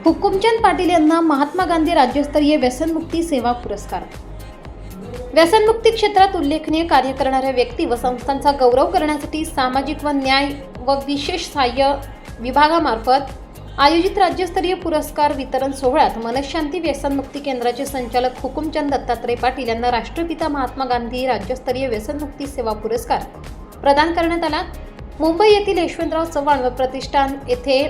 हुकुमचंद पाटील यांना महात्मा गांधी राज्यस्तरीय व्यसनमुक्ती सेवा पुरस्कार। व्यसनमुक्ती क्षेत्रात उल्लेखनीय कार्य करणाऱ्या व्यक्ती व संस्थांचा गौरव करण्यासाठी सामाजिक व न्याय व विशेष सहाय्य विभागामार्फत आयोजित राज्यस्तरीय पुरस्कार वितरण सोहळ्यात मनशांती व्यसनमुक्ती केंद्राचे संचालक हुकुमचंद दत्तात्रय पाटील यांना राष्ट्रपिता महात्मा गांधी राज्यस्तरीय व्यसनमुक्ती सेवा पुरस्कार प्रदान करण्यात आला। मुंबई येथील यशवंतराव चव्हाण व प्रतिष्ठान येथे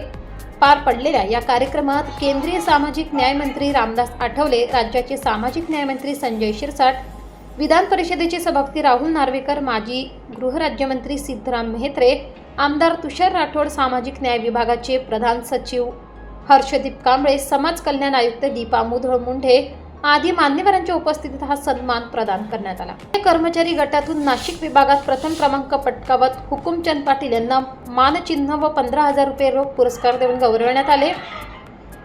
पार पडलेल्या या कार्यक्रमात केंद्रीय सामाजिक न्याय मंत्री रामदास आठवले, राज्याचे सामाजिक न्याय मंत्री संजय शिरसाट, विधान परिषदेचे सभापती राहुल नार्वेकर, माजी गृहराज्यमंत्री सिद्धराम मेहत्रे, आमदार तुषार राठोड, सामाजिक न्याय विभागाचे प्रधान सचिव हर्षदीप कांबळे, समाज कल्याण आयुक्त दीपा मुधोळ मुंढे आदी मान्यवरांच्या उपस्थितीत हा सन्मान प्रदान करण्यात आला। कर्मचारी गटातून नाशिक विभागात प्रथम क्रमांक पटकावत हुकुमचंद पाटील यांना मानचिन्ह व 15,000 रुपये रोख पुरस्कार देऊन गौरवण्यात आले।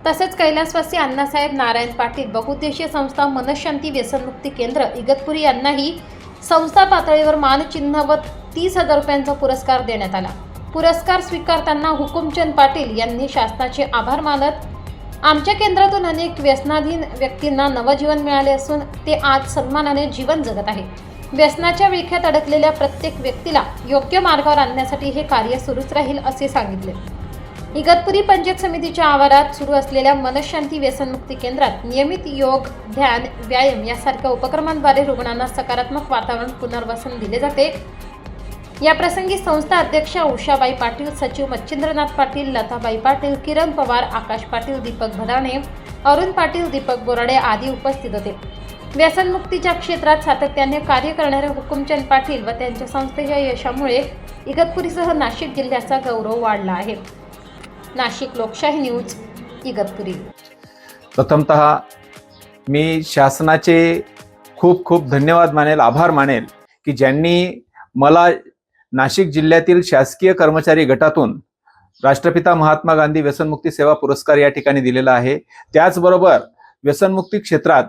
तसेच कैलासवासी अण्णासाहेब नारायण पाटील बहुउद्देशीय संस्था मनशांती व्यसनमुक्ती केंद्र इगतपुरी यांनाही संस्था पातळीवर मानचिन्ह व 30,000 रुपयांचा पुरस्कार देण्यात आला। पुरस्कार स्वीकारताना हुकुमचंद पाटील यांनी शासनाचे आभार मानत आमच्या केंद्रातून अनेक व्यसनाधीन व्यक्तींना नवजीवन मिळाले असून ते आज सन्मानाने जीवन जगत आहेत। व्यसनाच्या विळख्यात अडकलेल्या प्रत्येक व्यक्तीला योग्य मार्गावर आणण्यासाठी हे कार्य सुरूच राहील असे सांगितले। इगतपुरी पंचायत समितीच्या आवारात सुरू असलेल्या मनशांती व्यसनमुक्ती केंद्रात नियमित योग, ध्यान, व्यायाम यासारख्या उपक्रमांद्वारे रुग्णांना सकारात्मक वातावरण पुनर्वसन दिले जाते। या प्रसंगी संस्था अध्यक्षा उषाबाई पाटील, सचिव मच्छिंद्रनाथ पाटील, लताबाई पाटील, किरण पवार, आकाश पाटील, दीपक भदाणे, अरुण पाटील, दीपक बोराडे आदी उपस्थित होते। व्यसनमुक्तीच्या क्षेत्रात सातत्याने कार्य करणारे हुकुमचंद पाटील व त्यांच्या संस्थेच्या यशामुळे इगतपुरीसह नाशिक जिल्ह्याचा गौरव वाढला आहे। नाशिक लोकशाही न्यूज, इगतपुरी। प्रथमतः मी शासनाचे खूप खूप धन्यवाद मानेल, आभार मानेल की ज्यांनी मला नाशिक जिल्ह्यातील शासकीय कर्मचारी गटातून राष्ट्रपिता महात्मा गांधी व्यसनमुक्ती सेवा पुरस्कार या ठिकाणी दिलेला आहे। त्याचबरोबर व्यसनमुक्ती क्षेत्रात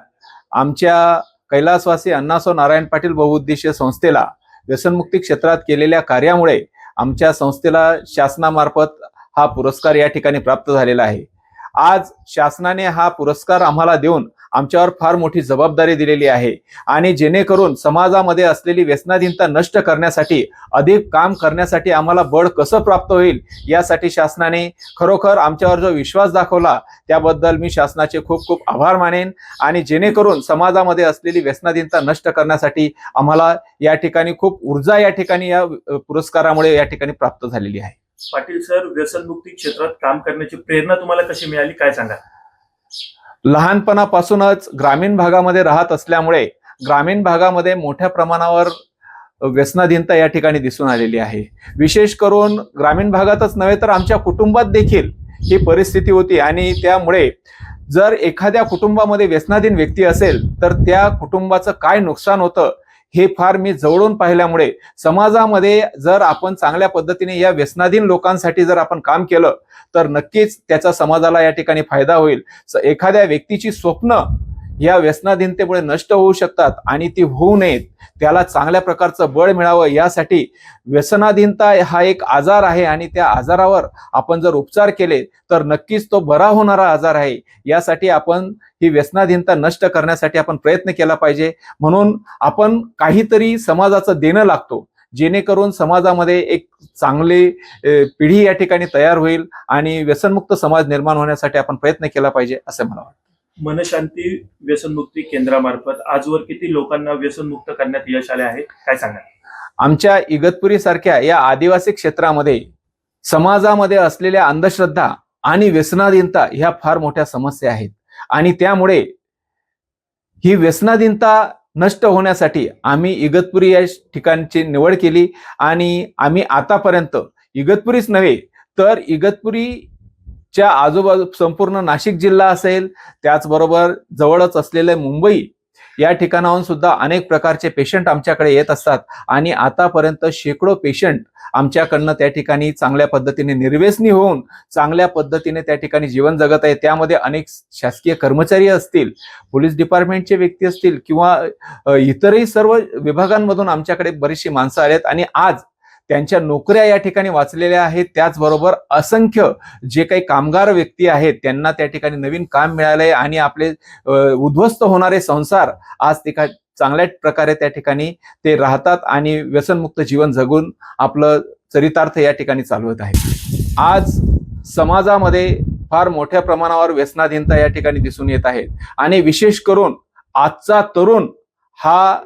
आमच्या कैलासवासी अण्णासाहेब नारायण पाटील बहुउद्देशीय संस्थेला व्यसनमुक्ती क्षेत्रात केलेल्या कार्यामुळे आमच्या संस्थेला शासनामार्फत हा पुरस्कार या ठिकाणी प्राप्त झालेला आहे। आज शासनाने हा पुरस्कार आम्हाला देऊन आमच्यावर फार मोठी जबाबदारी दिलेली आहे आणि जेणेकरून समाजामध्ये असलेली व्यसनाधीनता नष्ट करण्यासाठी अधिक काम करण्यासाठी आम्हाला बळ कसं प्राप्त होईल यासाठी शासनाने खरोखर आमच्यावर जो विश्वास दाखवला त्याबद्दल मी शासनाचे खूप खूप आभार मानेन आणि जेणेकरून समाजामध्ये असलेली व्यसनाधीनता नष्ट करण्यासाठी आम्हाला या ठिकाणी खूप ऊर्जा या ठिकाणी या पुरस्कारामुळे या ठिकाणी प्राप्त झालेली आहे। पाटील सर, व्यसनमुक्ती क्षेत्रात काम करण्याची प्रेरणा तुम्हाला कशी मिळाली, काय सांगा? लहानपणापासूनच ग्रामीण भागामध्ये राहत असल्यामुळे ग्रामीण भागामध्ये मोठ्या प्रमाणावर व्यसनाधीनता या ठिकाणी दिसून आलेली आहे। विशेष करून ग्रामीण भागातच नव्हे तर आमच्या कुटुंबात देखील ही परिस्थिती होती आणि त्यामुळे जर एखाद्या कुटुंबामध्ये व्यसनाधीन व्यक्ती असेल तर त्या कुटुंबाचं काय नुकसान होतं हे फार मी जवळून पाहिल्यामुळे समाजामध्ये जर आपण चांगल्या पद्धतीने या व्यसनाधीन लोकांसाठी जर आपण काम केलं तर नक्कीच त्याचा समाजाला या ठिकाणी फायदा होईल। एखाद्या व्यक्तीची स्वप्न या व्यसनाधीनतेमुळे नष्ट होऊ शकतात आणि ती होऊ नयेत, त्याला चांगल्या प्रकारचं बळ मिळावं यासाठी व्यसनाधीनता हा एक आजार आहे आणि त्या आजारावर आपण जर उपचार केले तर नक्कीच तो बरा होणारा आजार आहे। यासाठी आपण ही व्यसनाधीनता नष्ट करण्यासाठी आपण प्रयत्न केला पाहिजे। म्हणून आपण काहीतरी समाजाचं देणं लागतो जेणेकरून समाजामध्ये एक चांगली पिढी या ठिकाणी तयार होईल आणि व्यसनमुक्त समाज निर्माण होण्यासाठी आपण प्रयत्न केला पाहिजे असं मला वाटतं। मनशांती व्यसनमुक्ती केंद्रामार्फत आजवर किती लोकांना व्यसनमुक्त करण्यात यश आले आहे, काय सांगा? आमच्या इगतपुरी सारख्या या आदिवासी क्षेत्रामध्ये समाजामध्ये असलेल्या अंधश्रद्धा आणि व्यसनाधीनता ह्या फार मोठ्या समस्या आहेत आणि त्यामुळे ही व्यसनाधीनता नष्ट होण्यासाठी आम्ही इगतपुरी या ठिकाणची निवड केली आणि आम्ही आतापर्यंत इगतपुरीच नव्हे तर इगतपुरीच्या आजूबाजू संपूर्ण नाशिक जिल्हा असेल, त्याचबरोबर जवळच असलेले मुंबई या ठिकाणाहून सुद्धा अनेक प्रकारचे पेशंट आमच्याकडे येत असतात आणि आतापर्यंत शेकडो पेशंट आमच्याकडनं त्या ठिकाणी चांगल्या पद्धतीने निर्व्यसनी होऊन चांगल्या पद्धतीने त्या ठिकाणी जीवन जगत आहे। त्यामध्ये अनेक शासकीय कर्मचारी असतील, पोलीस डिपार्टमेंटचे व्यक्ती असतील किंवा इतरही सर्व विभागांमधून आमच्याकडे बरीचशी माणसं आलेत आणि आज त्यांच्या नोकऱ्या या ठिकाणी वाचलेल्या आहेत. त्याचबरोबर असंख्य जे काही कामगार व्यक्ती आहेत त्यांना त्या ठिकाणी नवीन काम मिळालंय आणि आपले उद्ध्वस्त होणारे संसार आज ते चांगल्या प्रकारे त्या ठिकाणी ते राहतात आणि व्यसनमुक्त जीवन जगून आपलं चरितार्थ या ठिकाणी चालवत आहे. आज समाजामध्ये फार मोठ्या प्रमाणावर व्यसनाधीनता या ठिकाणी दिसून येत आहे आणि विशेष करून आजचा तरुण हा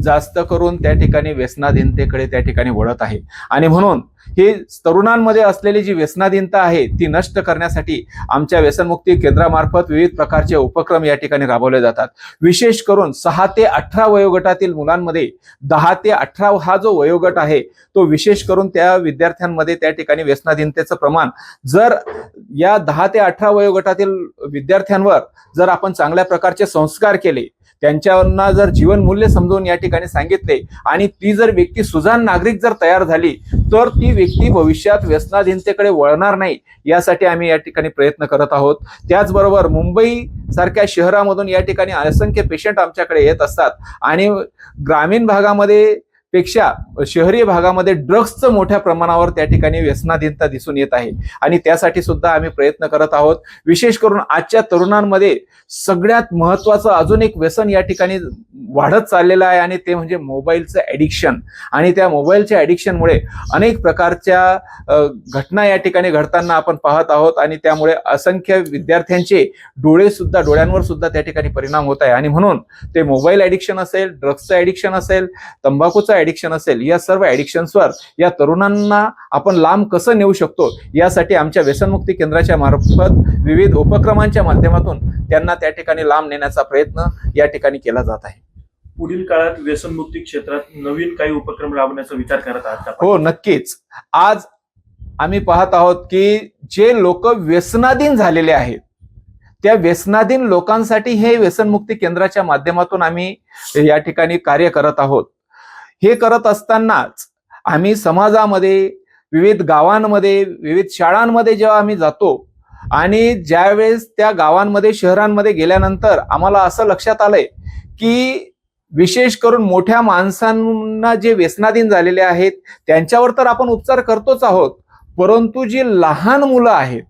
जास्त करून त्या ठिकाणी व्यसनाधीनतेकडे त्या ठिकाणी वळत आहे आणि म्हणून ही तरुणांमध्ये असलेली जी व्यसनाधीनता आहे ती नष्ट करण्यासाठी आमच्या व्यसनमुक्ती केंद्रामार्फत विविध प्रकारचे उपक्रम या ठिकाणी राबवले जातात. विशेष करून 6 ते 18 वयोगटातील मुलांमध्ये 10 ते 18 हा जो वयोगट आहे तो विशेष करून त्या विद्यार्थ्यांमध्ये त्या ठिकाणी व्यसनाधीनतेचं प्रमाण जर या 10 ते 18 वयोगटातील विद्यार्थ्यांवर जर आपण चांगल्या प्रकारचे संस्कार केले, त्यांच्यावर जर जीवनमूल्य समजून या ठिकाणी सांगितले आणि ती जर व्यक्ती सुजाण नागरिक जर तयार झाली तर ती व्यक्ती भविष्यात व्यसनाधीनतेकडे वळणार नाही, यासाठी आम्ही या ठिकाणी प्रयत्न करत आहोत. त्याचबरोबर मुंबई सारख्या शहरामधून या ठिकाणी असंख्य पेशंट आमच्याकडे येत असतात आणि ग्रामीण भागामध्ये पेक्षा शहरी भागामध्ये ड्रग्सचं मोठ्या प्रमाणावर त्या ठिकाणी व्यसनाधीनता दिसून येत आहे आणि त्यासाठी सुद्धा आम्ही प्रयत्न करत आहोत. विशेष करून आजच्या तरुणांमध्ये सगळ्यात महत्वाचं अजून एक व्यसन या ठिकाणी वाढत चाललेलं आहे आणि ते म्हणजे मोबाईलचं ऍडिक्शन. आणि त्या मोबाईलच्या ऍडिक्शनमुळे अनेक प्रकारच्या घटना या ठिकाणी घडताना आपण पाहत आहोत आणि त्यामुळे असंख्य विद्यार्थ्यांचे डोळ्यांवर सुद्धा त्या ठिकाणी परिणाम होत आहे आणि म्हणून ते मोबाईल ऍडिक्शन असेल, ड्रग्सचं ऍडिक्शन असेल, तंबाखूचं ऍडिक्शन असेल, या सर्व ऍडिक्शन्सवर या तरुणांना आपण लांब कसं नेऊ शकतो यासाठी आमच्या व्यसनमुक्ती केंद्राच्या मार्फत विविध उपक्रमांच्या माध्यमातून त्यांना त्या ठिकाणी लांब नेण्याचा प्रयत्न या ठिकाणी केला जात आहे. पुढील काळात व्यसनमुक्ती क्षेत्रात नवीन काही उपक्रम राबवण्याचा विचार करत आहात का? हो, नक्कीच. आज आम्ही पाहत आहोत की जे लोक व्यसनाधीन झालेले आहेत त्या व्यसनाधीन लोकांसाठी हे व्यसनमुक्ती केंद्राच्या माध्यमातून आम्ही या ठिकाणी कार्य करत आहोत. हे करत असतानाच आम्ही समाजामध्ये, विविध गावांमध्ये, विविध शाळांमध्ये जेव्हा आम्ही जातो आणि ज्यावेळेस त्या गावांमध्ये, शहरांमध्ये गेल्यानंतर आम्हाला असं लक्षात आलंय की विशेष करून मोठ्या माणसांना जे व्यसनाधीन झालेले आहेत त्यांच्यावर तर आपण उपचार करतोच आहोत, परंतु जी लहान मुलं आहेत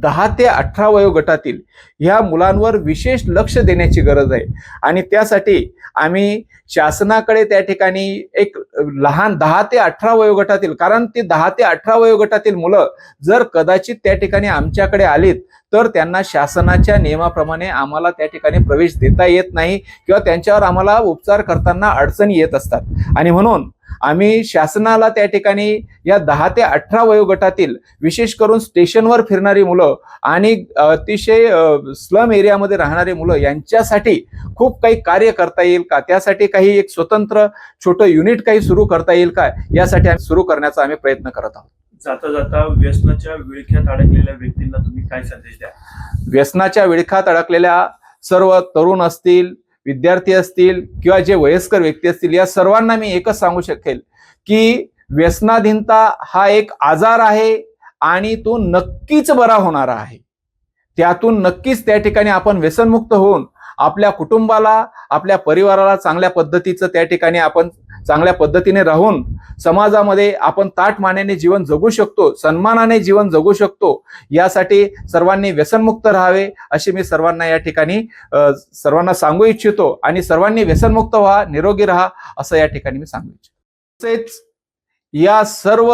10 ते 18 वयोगटातील ह्या मुलांवर विशेष लक्ष देण्याची गरज आहे आणि त्यासाठी आम्ही शासनाकडे त्या ठिकाणी एक लहान 10 ते 18 वयोगटातील, कारण ती 10 ते 18 वयोगटातील मुलं जर कदाचित त्या ठिकाणी आमच्याकडे आलीत तर त्यांना शासनाच्या नियमाप्रमाणे आम्हाला त्या ठिकाणी प्रवेश देता येत नाही किंवा त्यांच्यावर आम्हाला उपचार करताना अडचणी येत असतात आणि म्हणून आम्ही शासनाला त्या ठिकाणी या 10 ते 18 वयोगटातील विशेष करून स्टेशनवर फिरणारी मुलं आणि अतिशय स्लम एरियामध्ये राहणारी मुलं यांच्यासाठी खूप काही कार्य करता येईल का, त्यासाठी काही एक स्वतंत्र छोटं युनिट काही सुरू करता येईल का, यासाठी आम्ही सुरू करण्याचा आम्ही प्रयत्न करत आहोत. जाता जाता व्यसनाच्या विळख्यात अडकलेल्या व्यक्तींना तुम्ही काय संदेश द्या? व्यसनाच्या विळख्यात अडकलेल्या सर्व तरुण असतील, विद्यार्थी असतील किंवा जे वयस्कर व्यक्ती असतील, या सर्वांना मी एकच सांगू शकेल की व्यसनाधीनता हा एक आजार आहे आणि तो नक्कीच बरा होणारा आहे. त्यातून नक्कीच त्या ठिकाणी आपण व्यसनमुक्त होऊन आपल्या कुटुंबाला, आपल्या परिवाराला चांगल्या पद्धतीचं त्या ठिकाणी आपण चांगल्या पद्धतीने राहून समाजामध्ये आपण ताठमानेने जीवन जगू शकतो, सन्मानाने जीवन जगू शकतो. यासाठी सर्वांनी व्यसनमुक्त राहावे अशी मी सर्वांना या ठिकाणी सर्वांना सांगू इच्छितो आणि सर्वांनी व्यसनमुक्त व्हा, निरोगी राहा असं या ठिकाणी मी सांगू इच्छितो. तसेच या सर्व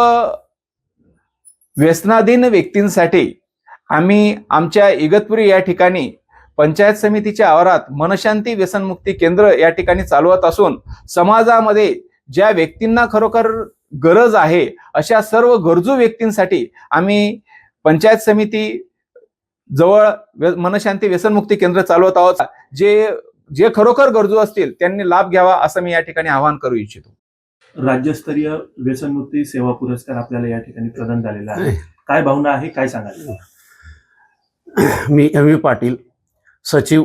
व्यसनाधीन व्यक्तींसाठी आम्ही आमच्या इगतपुरी या ठिकाणी पंचायत समितीच्या आवारात मनशांती व्यसनमुक्ती केंद्र या ठिकाणी चालवत असून समाजामध्ये ज्या व्यक्तींना खरोखर गरज आहे अशा सर्व गरजू व्यक्तींसाठी आम्ही पंचायत समिती जवळ मनशांती व्यसनमुक्ती केंद्र चालवत आहोत. जे खरोखर गरजू असतील त्यांनी लाभ घ्यावा असं मी या ठिकाणी आवाहन करू इच्छितो. राज्यस्तरीय व्यसनमुक्ती सेवा पुरस्कार आपल्याला या ठिकाणी प्रदान झालेला आहे. काय भावना आहे, काय सांगाल? मी एम व्ही पाटील, सचिव